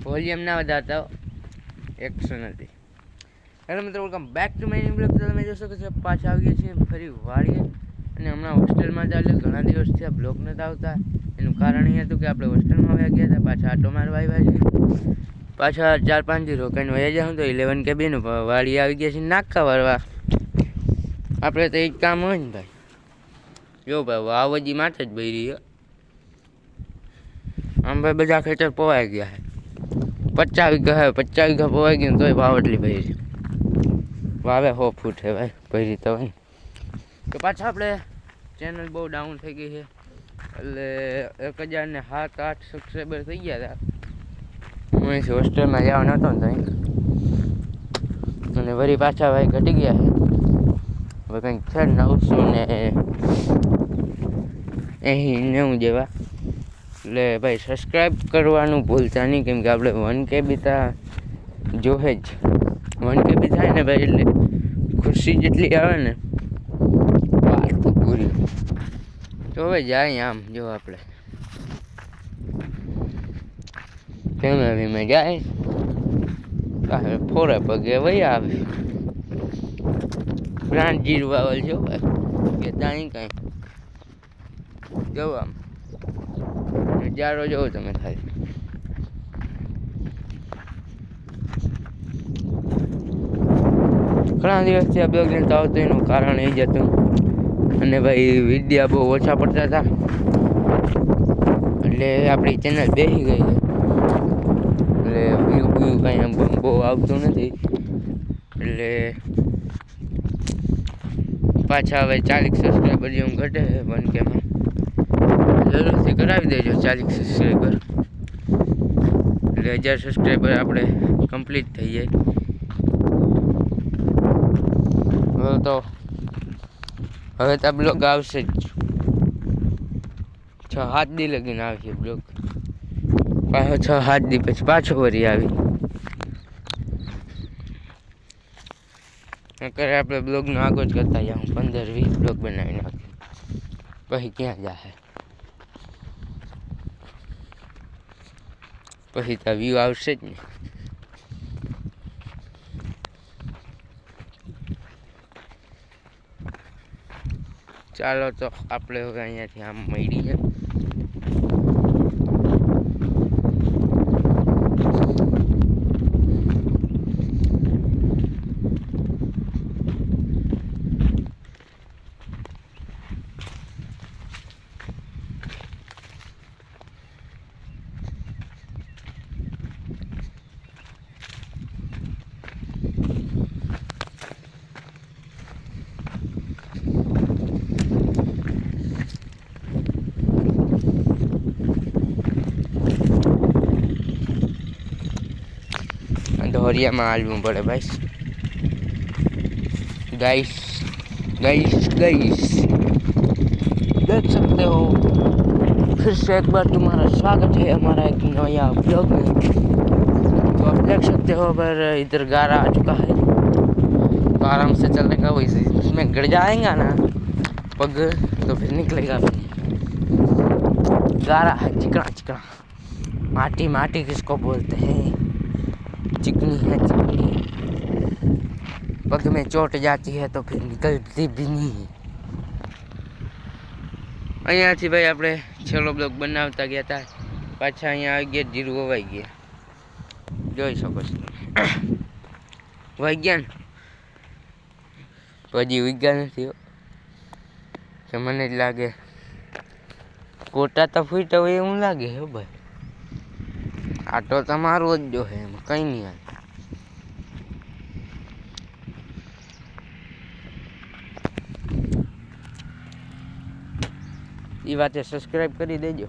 Volume ના વધારતા 100 નથી। હેલો મિત્રો, welcome back to my new blog. તો તમે જોઈ શકો છો પાછા આવી ગયા છીએ ફરી વાળીએ અને હમણાં હોસ્ટેલમાં ચાલે ઘણા દિવસથી આ બ્લોગ નહોતા આવતા। એનું કારણ એ હતું કે આપણે હોસ્ટેલમાં આવ્યા ગયા હતા, પાછા આટો મારવા આવ્યા છીએ, પાછા 4-5 દી રોકાઈને વયા જાઉં તો 11 કે 2 નું વાળી આવી ગયા છે નાકા વાળવા। આપણે તો એક કામ હોય ને ભાઈ, જો ભાઈ વાવજી માટે જ ભરી આમ ભાઈ બધા ખેતર પોવાઈ ગયા છે। 50 વીઘા है, 50 વીઘા પોવાઈ ગયું તોય વાવ એટલી ભરી વાવે 100 ફૂટ है भाई ભરી તો હોય। તો પાછા આપણે ચેનલ બહુ ડાઉન થઈ ગઈ છે, એટલે 1007-8 સબસ્ક્રાઈબર થઈ ગયા હતા। હું અહીંથી હોસ્ટેલમાં જવા નહોતો ને કંઈક, અને વળી પાછા ભાઈ ઘટી ગયા છે, હવે કંઈક છે 990 જેવા। એટલે ભાઈ સબસ્ક્રાઈબ કરવાનું ભૂલતા નહીં, કેમ કે આપણે 1K બી જોહે જ। 1K બી થાય ને ભાઈ એટલે ખુશી જેટલી આવે ને વાત તો પૂરી। તો હવે જાય આમ જો આપણે ફેમિલીમાં જાય ફોરે પગે વહી આવે। પ્રાણ જીરવાવલ જો ભાઈ કે ત્યાં કાંઈ જો આમ નજારો જોવો તમે ખાલી। ઘણા દિવસથી આ બ્લોગ નથી આવતો, એનું કારણ એ જ હતું, અને ભાઈ વિડીયા બહુ ઓછા પડતા હતા, એટલે આપણી ચેનલ બેસી ગઈ છે, એટલે વ્યૂ કાંઈ બહુ આવતું નથી। એટલે પાછા હવે 40 સબસ્ક્રાઈબર જેવું ઘટે 1K માં, જરૂરથી કરાવી દેજો 40 સબસ્ક્રાઈબર, એટલે 1000 સબસ્ક્રાઈબર આપણે કમ્પ્લીટ થઈ જાય। હવે તો બ્લોગ આવશે જ, 6-7 દી લગીને આવશે બ્લોગ, પાછો 6-7 દી પછી પાછો વળી આવી। અત્યારે આપણે બ્લોગનો આગળ જ કરતા જાઉં, 15-20 બ્લોગ બનાવી નાખીએ, પછી ક્યાં જાહે, પછી તો વ્યૂ આવશે જ ને। ચાલો તો આપણે હવે અહીંયાથી આમ મળીએ। दोहरिया में आलू पड़े भाई। गाइस गाइस गाइस देख सकते हो, फिर से एक बार तुम्हारा स्वागत है हमारा एक नया ब्लॉग में। तो आप देख सकते हो पर इधर गारा आ चुका है, तो आराम से चलने का, वैसे इसमें गिर जाएगा ना पग तो फिर निकलेगा भी नहीं। गारा है चिकना चिकना, माटी माटी किसको बोलते हैं, चिकनी है चिकनी, पग में चोट जाती है तो फिर निकलती भी नहीं। અહીંયાથી ભાઈ આપણે છેલ્લો બ્લોગ બનાવતા ગયા હતા, પાછા અહીંયા આવી ગયા, જીરું વવાઈ ગયા, જોઈ શકો છો વહી ગયા ને, હજી ઉગ્યા નથી, તો મને જ લાગે કોટા તો ફૂટા હોય એવું લાગે હે ભાઈ। આટો તમારો જ જો હે, એમાં કંઈ નહીં આવે। એ વાતે સબસ્ક્રાઈબ કરી દેજો,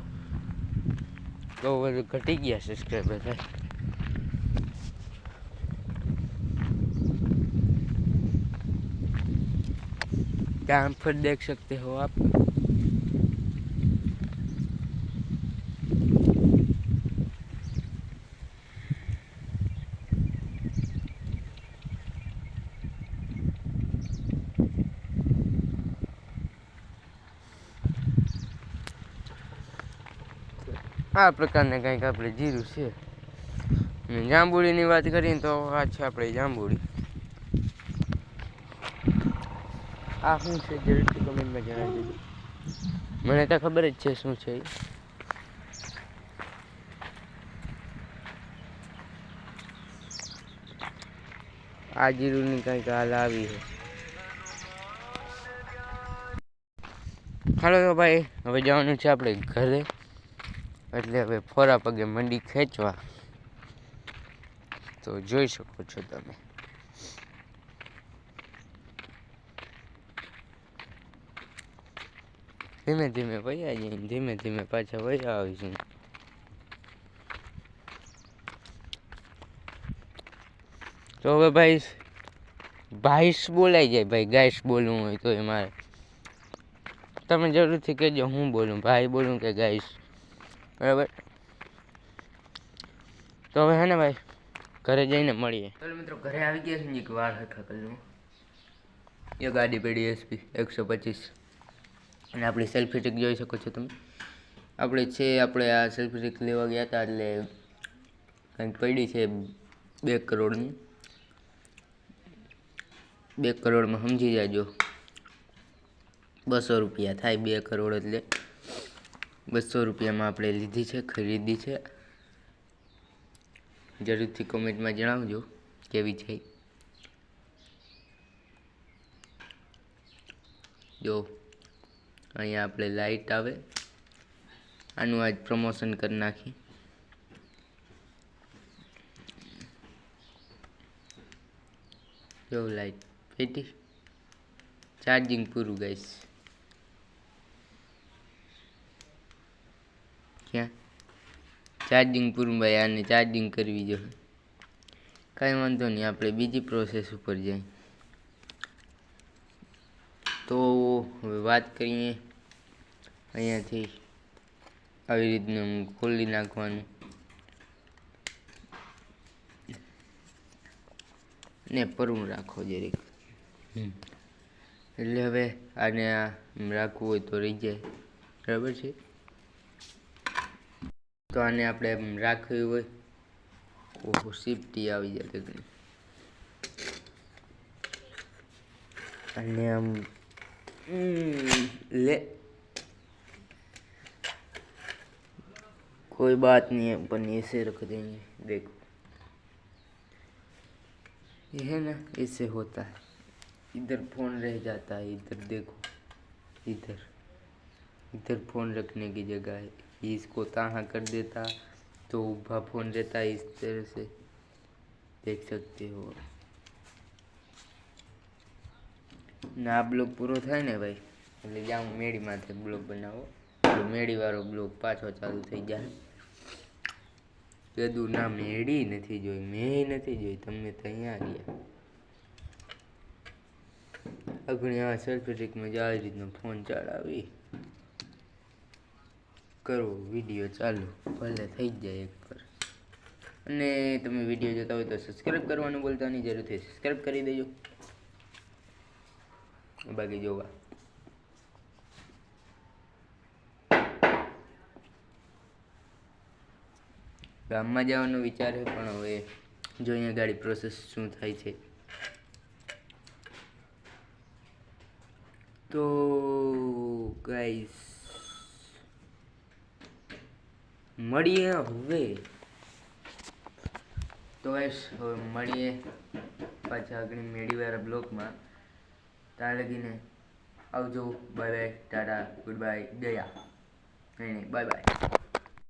તો ઘટી ગયા સબસ્ક્રાઈબર ભાઈ। यहाँ पर देख सकते हो आप, આ પ્રકારના કંઈક આપણે જીરું છે। જાંબુડીની વાત કરીએ તો આ છે આપણે જાંબુડી. આ શું છે જરૂરથી કમેન્ટમાં જણાવી દેજો. મને તો ખબર જ છે શું છે. આ જીરુની કંઈક હાલ આવી છે. હાલો તો ભાઈ હવે જવાનું છે આપણે ઘરે, એટલે હવે ફોરા પગે મંડી ખેંચવા. તો જોઈ શકો છો તમે. ધીમે ધીમે વયા જઈને ધીમે ધીમે પાછા વયા આવીશું. તો હવે ભાઈ ભાઈસ બોલાઈ જાય ભાઈ, ગાઈસ બોલવું હોય તો એ મારે. તમે જરૂરથી કહેજો હું બોલું, ભાઈ બોલું કે ગાઈસ, બરાબર. તો હવે હે ને ભાઈ ઘરે જઈને મળીએ. ચાલો મિત્રો ઘરે આવી ગયા છે ને, એક વાર હરખા કરી લઉં. એ ગાડી પડી એસપી 125 અને આપણી સેલ્ફી ટીક જોઈ શકો છો તમે. આપણે આ સેલ્ફી ટીક લેવા ગયા હતા એટલે કંઈક પડી છે 2 કરોડની. 2 કરોડમાં સમજી જાજો 200 રૂપિયા થાય. 2 કરોડ એટલે 200 રૂપિયામાં આપણે લીધી છે, ખરીદી છે. જરૂરથી કોમેન્ટમાં જણાવજો કેવી છે. જો અહીંયા આપણે લાઈટ આવે, આનું આજ પ્રમોશન કરી નાખી. જો લાઈટ પેટી, ચાર્જિંગ પૂરું ગાઈસ. ક્યાં ચાર્જિંગ પૂરું ભાઈ, આને ચાર્જિંગ કરવી જોઈએ. કાંઈ વાંધો નહીં, આપણે બીજી પ્રોસેસ ઉપર જઈએ. તો હવે વાત કરીએ અહીંયાથી આવી રીતનું ખોલી નાખવાનું ને પરવું રાખો જરીક. એટલે હવે આને રાખવું હોય તો રહી જાય, બરાબર છે. તો આને આપણે રાખ્યું હોય, ઓહો સિફ્ટી આવી જાય. અને આમ ले कोई बात नहीं है, अपन ऐसे रख देंगे. देखो ये है ना, ऐसे होता है. इधर फोन रह जाता है, इधर देखो, इधर इधर फोन रखने की जगह है. इसको ताहा कर देता तो ऊभा फोन रहता है. इस तरह से देख सकते हो. ना બ્લોગ પૂરો થાય ને ભાઈ એટલે જાઉં મેડીમાંથી બ્લોગ બનાવો. મેડીવાળો બ્લોગ પાછો ચાલુ થઈ જાય. કીધું ના મેડી નથી જોઈ, મેં નથી જોઈ, તમે તો અહીંયા રહ્યા. અગણી આ સેલ્ફી સ્ટિકમાં જ આવી રીતનો ફોન ચડાવી કરો, વિડીયો ચાલુ ભલે થઈ જાય એકવાર. અને તમે વિડીયો જોતા હોય તો સબસ્ક્રાઈબ કરવાનું બોલતા નહીં, જરૂરથી સબસ્ક્રાઈબ કરી દેજો. બાકી જોવા ગામમાં જવાનો વિચાર છે, પણ હવે જો અહીંયા ગાડી પ્રોસેસ શું થાય છે. તો ગાઈસ મળીએ હવે. તો ગાઈસ હવે મળીએ પાછા આગળ મેડીવાળા બ્લોગમાં. ત્યાં લગીને આવજો. Bye bye, Tata, good bye, ગયા. નહીં બાય બાય.